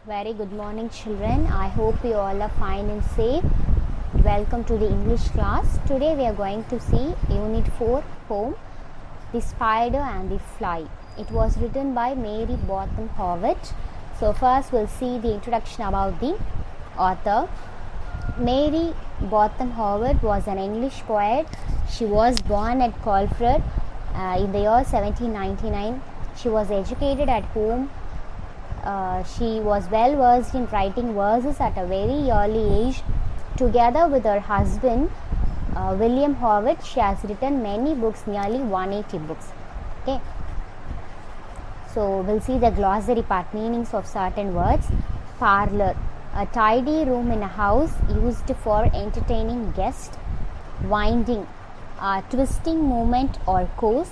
Very good morning, children. I hope you all are fine and safe. Welcome to the English class. Today we are going to see Unit 4 poem The Spider and the Fly. It was written by Mary Botham Howitt. So first we'll see the introduction about the author. Mary Botham Howitt was an English poet. She was born at Colford in the year 1799. She was educated at home. She was well versed in writing verses at a very early age. Together with her husband, William Howitt, she has written many books, nearly 180 books. Okay. So we'll see the glossary part, meanings of certain words. Parlor, a tidy room in a house used for entertaining guests. Winding, a twisting movement or course.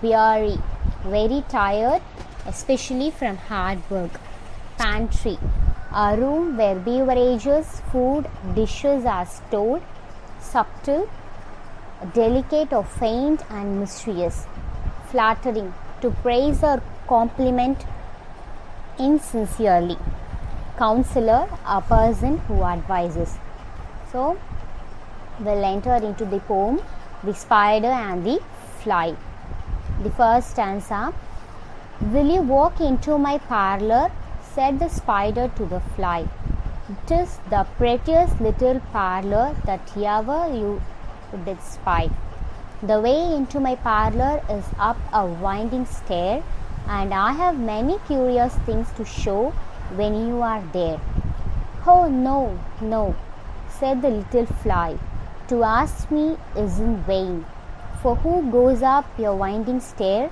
Weary, very tired, especially from hard work. Pantry, a room where beverages, food, dishes are stored. Subtle, delicate or faint and mysterious. Flattering, to praise or compliment insincerely. Counselor, a person who advises. So we'll enter into the poem The Spider and the Fly. The first stanza. Will you walk into my parlor? Said the spider to the fly. It is the prettiest little parlor that ever you did spy. The way into my parlor is up a winding stair, and I have many curious things to show when you are there. Oh, no, no, said the little fly. To ask me is in vain, for who goes up your winding stair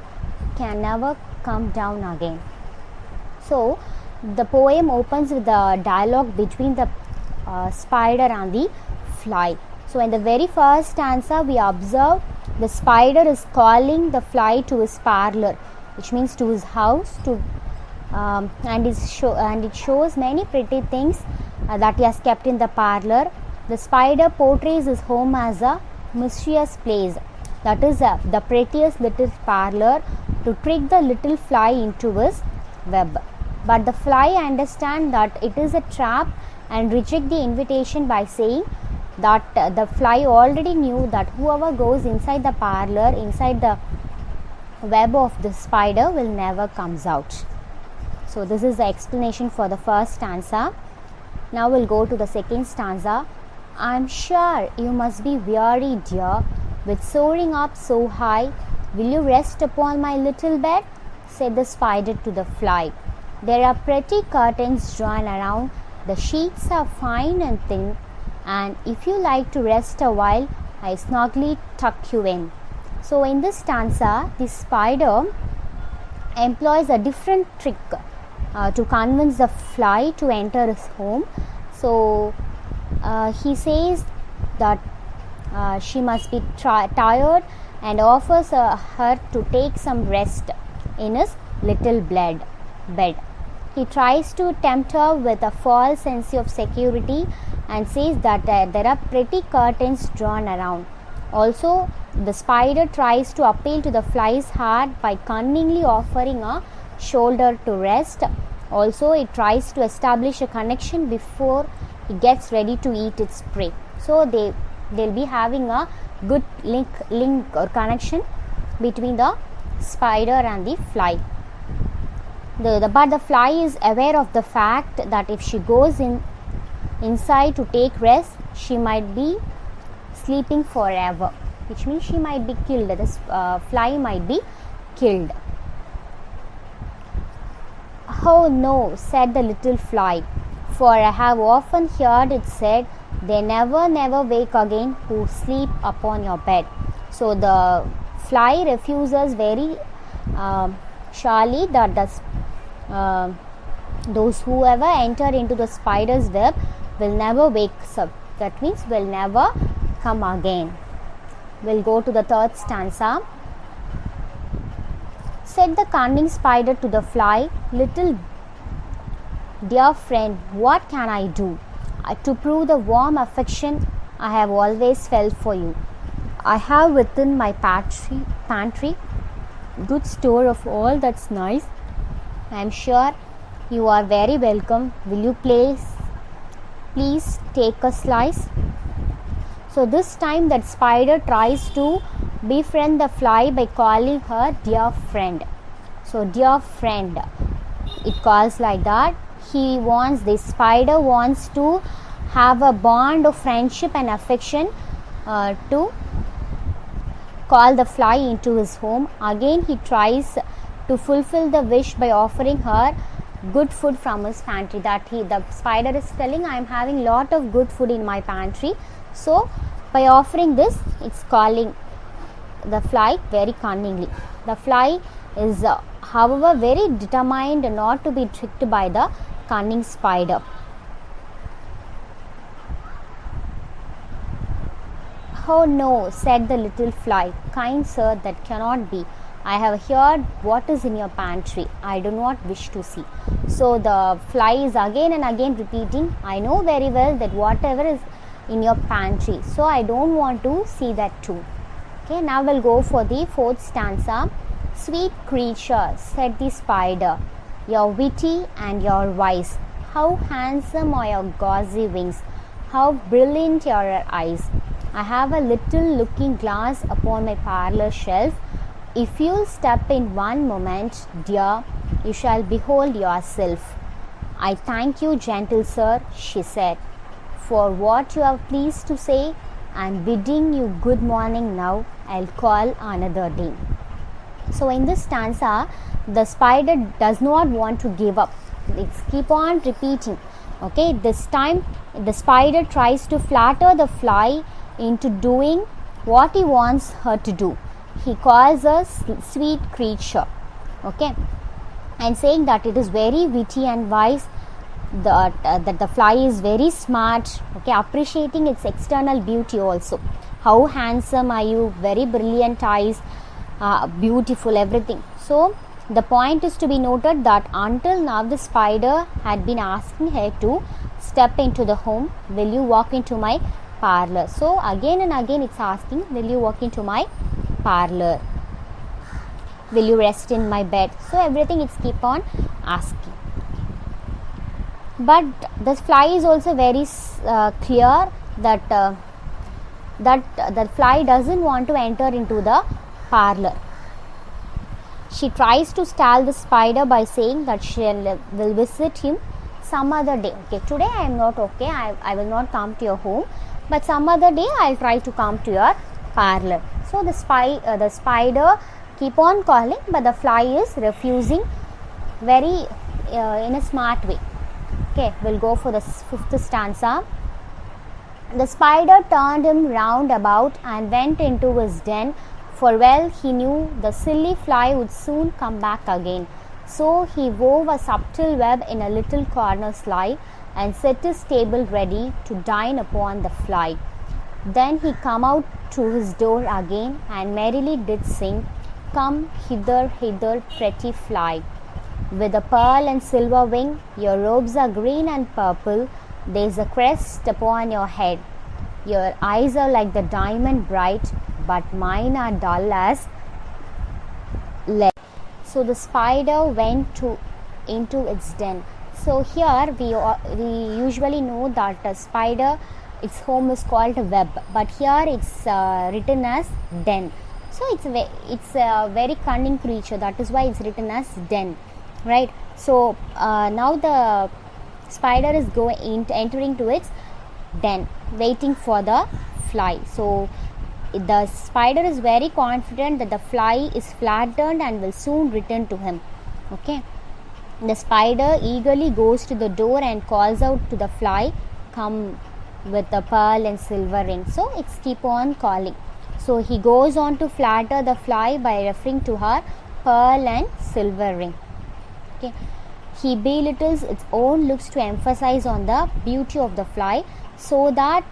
can never come down again. So the poem opens with the dialogue between the spider and the fly. So in the very first stanza we observe the spider is calling the fly to his parlor, which means to his house, and it shows many pretty things that he has kept in the parlor. The spider portrays his home as a mysterious place, that is the prettiest little parlor, to trick the little fly into his web. But the fly understands that it is a trap and reject the invitation by saying that the fly already knew that whoever goes inside the parlor, inside the web of the spider, will never comes out. So this is the explanation for the first stanza. Now we'll go to the second stanza. I'm sure you must be weary, dear, with soaring up so high. Will you rest upon my little bed? Said the spider to the fly. There are pretty curtains drawn around. The sheets are fine and thin, and if you like to rest a while, I snugly tuck you in. So in this stanza, the spider employs a different trick to convince the fly to enter his home. So he says that she must be tired and offers her to take some rest in his little bed. He tries to tempt her with a false sense of security and says that there are pretty curtains drawn around. Also, the spider tries to appeal to the fly's heart by cunningly offering a shoulder to rest. Also, it tries to establish a connection before it gets ready to eat its prey. So they'll be having a good link or connection between the spider and the fly. But the fly is aware of the fact that if she goes inside to take rest, she might be sleeping forever, which means she might be killed. This fly might be killed. Oh no, said the little fly, for I have often heard it said, they never wake again who sleep upon your bed. So the fly refuses very surely that those whoever enter into the spider's web will never wake up. That means will never come again. We'll go to the third stanza. Said the cunning spider to the fly, little dear friend, what can I do to prove the warm affection I have always felt for you? I have within my pantry good store of all that's nice. I am sure You are very welcome. Will you please take a slice? So this time that spider tries to befriend the fly by calling her dear friend. So dear friend, it calls like that. The spider wants to have a bond of friendship and affection to call the fly into his home. Again he tries to fulfill the wish by offering her good food from his pantry. The spider is telling, I am having lot of good food in my pantry. So by offering this, it's calling the fly very cunningly. The fly is however very determined not to be tricked by the cunning spider. Oh no, said the little fly. Kind sir, that cannot be. I have heard what is in your pantry. I do not wish to see. So the fly is again and again repeating, I know very well that whatever is in your pantry, so I don't want to see that too. Okay, now we'll go for the fourth stanza. Sweet creature, said the spider, you're witty and you're wise. How handsome are your gauzy wings, how brilliant are your eyes. I have a little looking glass upon my parlour shelf. If you'll step in one moment, dear, you shall behold yourself. I thank you, gentle sir, she said, for what you have pleased to say, and bidding you good morning now, I'll call another day. So in this stanza, the spider does not want to give up. It's keep on repeating. Okay, this time the spider tries to flatter the fly into doing what he wants her to do. He calls her sweet creature, okay, and saying that it is very witty and wise, that the fly is very smart, okay, appreciating its external beauty also. How handsome are you, very brilliant eyes, beautiful, everything. So the point is to be noted that until now the spider had been asking her to step into the home. Will you walk into my parlor? So again and again it's asking, will you walk into my parlor? Will you rest in my bed? So everything it's keep on asking. But the fly is also very clear that the fly doesn't want to enter into the parlor. She tries to stall the spider by saying that she will visit him some other day. Okay, today I am not okay. I will not come to your home, but some other day I'll try to come to your parlor. So the spider keep on calling, but the fly is refusing very in a smart way. Okay, we'll go for the fifth stanza. The spider turned him round about and went into his den, for well he knew the silly fly would soon come back again. So he wove a subtle web in a little corner sly, and set his table ready to dine upon the fly. Then he come out to his door again, and merrily did sing, Come hither, hither, pretty fly. With a pearl and silver wing, your robes are green and purple, there's a crest upon your head. Your eyes are like the diamond bright, but mine are dull as lead. So the spider went into its den. So here we usually know that a spider, its home is called a web, but here it's written as den. So it's a very cunning creature. That is why it's written as den, right? So now the spider is entering to its den, waiting for the fly. So the spider is very confident that the fly is flattened and will soon return to him. Okay. The spider eagerly goes to the door and calls out to the fly, Come with the pearl and silver ring. So it's keep on calling. So he goes on to flatter the fly by referring to her pearl and silver ring. Okay. He belittles its own looks to emphasize on the beauty of the fly, so that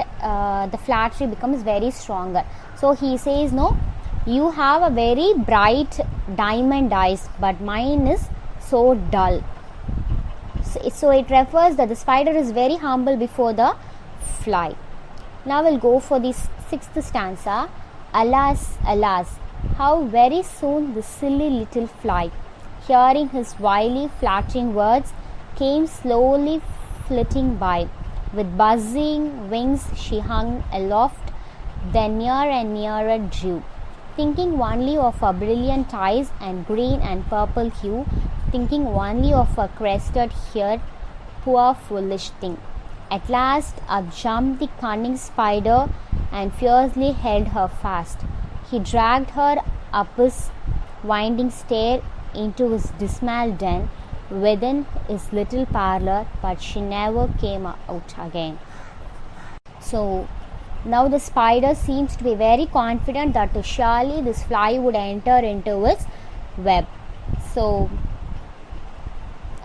the flattery becomes very stronger. So he says, no, you have a very bright diamond eyes, but mine is so dull. So it refers that the spider is very humble before the fly. Now we'll go for the sixth stanza. Alas, alas, how very soon the silly little fly, hearing his wily flattering words, came slowly flitting by. With buzzing wings she hung aloft, then near and nearer drew, thinking only of her brilliant eyes and green and purple hue, thinking only of her crested hair, poor foolish thing. At last up jumped the cunning spider and fiercely held her fast. He dragged her up his winding stair into his dismal den within his little parlour, but she never came out again. So now the spider seems to be very confident that surely this fly would enter into its web. So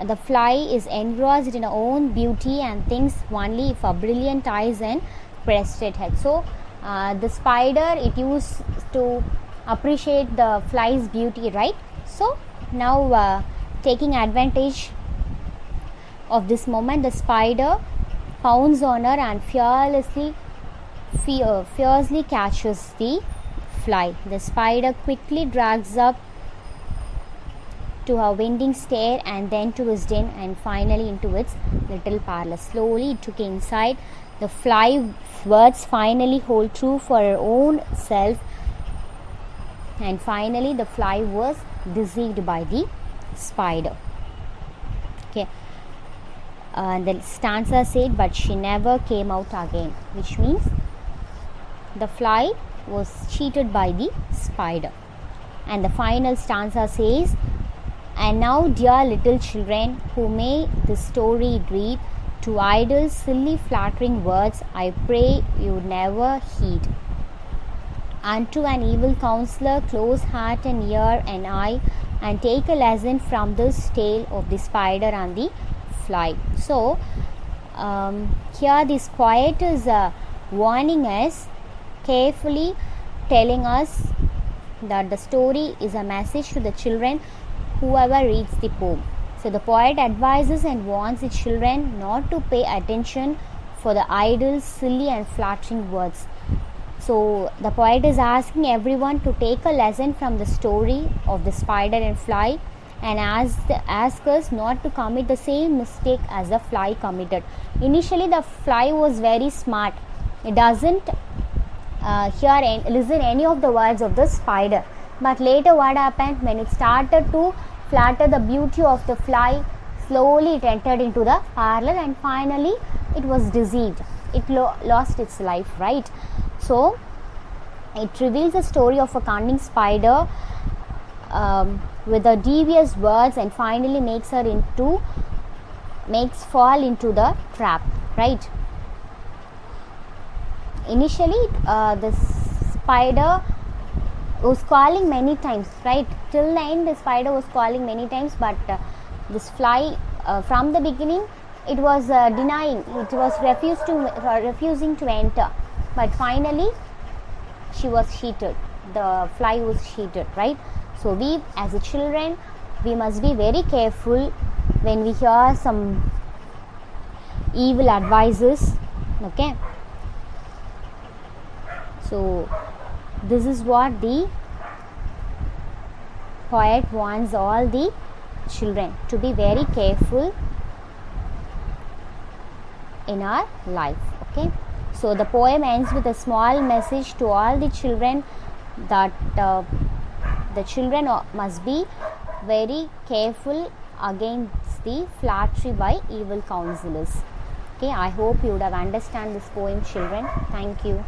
the fly is engrossed in her own beauty and thinks only of her brilliant eyes and crested head. So the spider, it used to appreciate the fly's beauty, right? So now taking advantage of this moment, the spider pounds on her and fiercely catches the fly. The spider quickly drags up to her winding stair and then to his den and finally into its little parlour. Slowly it took inside. The fly words finally hold true for her own self, and finally the fly was deceived by the spider. Okay. The stanza said, but she never came out again, which means the fly was cheated by the spider. And the final stanza says, and now, dear little children, who may this story read, to idle, silly, flattering words I pray you never heed. Unto an evil counselor close heart and ear and eye, and take a lesson from this tale of the spider and the fly. So here this poet is warning us, carefully telling us that the story is a message to the children, whoever reads the poem. So the poet advises and warns the children not to pay attention for the idle, silly and flattering words. So the poet is asking everyone to take a lesson from the story of the spider and fly, and ask us not to commit the same mistake as the fly committed. Initially the fly was very smart. It doesn't hear and listen any of the words of the spider. But later what happened, when it started to flatter the beauty of the fly, slowly it entered into the parlour and finally it was deceived. It lost its life, right? So it reveals the story of a cunning spider with the devious words and finally makes fall into the trap, right? Initially the spider was calling many times, right? Till the end the spider was calling many times, but this fly from the beginning it was denying, it was refusing to enter, but finally she was cheated, the fly was cheated, right? So we as a children, we must be very careful when we hear some evil advices, okay? So this is what the poet wants all the children to be very careful in our life, okay? So the poem ends with a small message to all the children that the children must be very careful against the flattery by evil counselors. Okay, I hope you would have understand this poem, children. Thank you.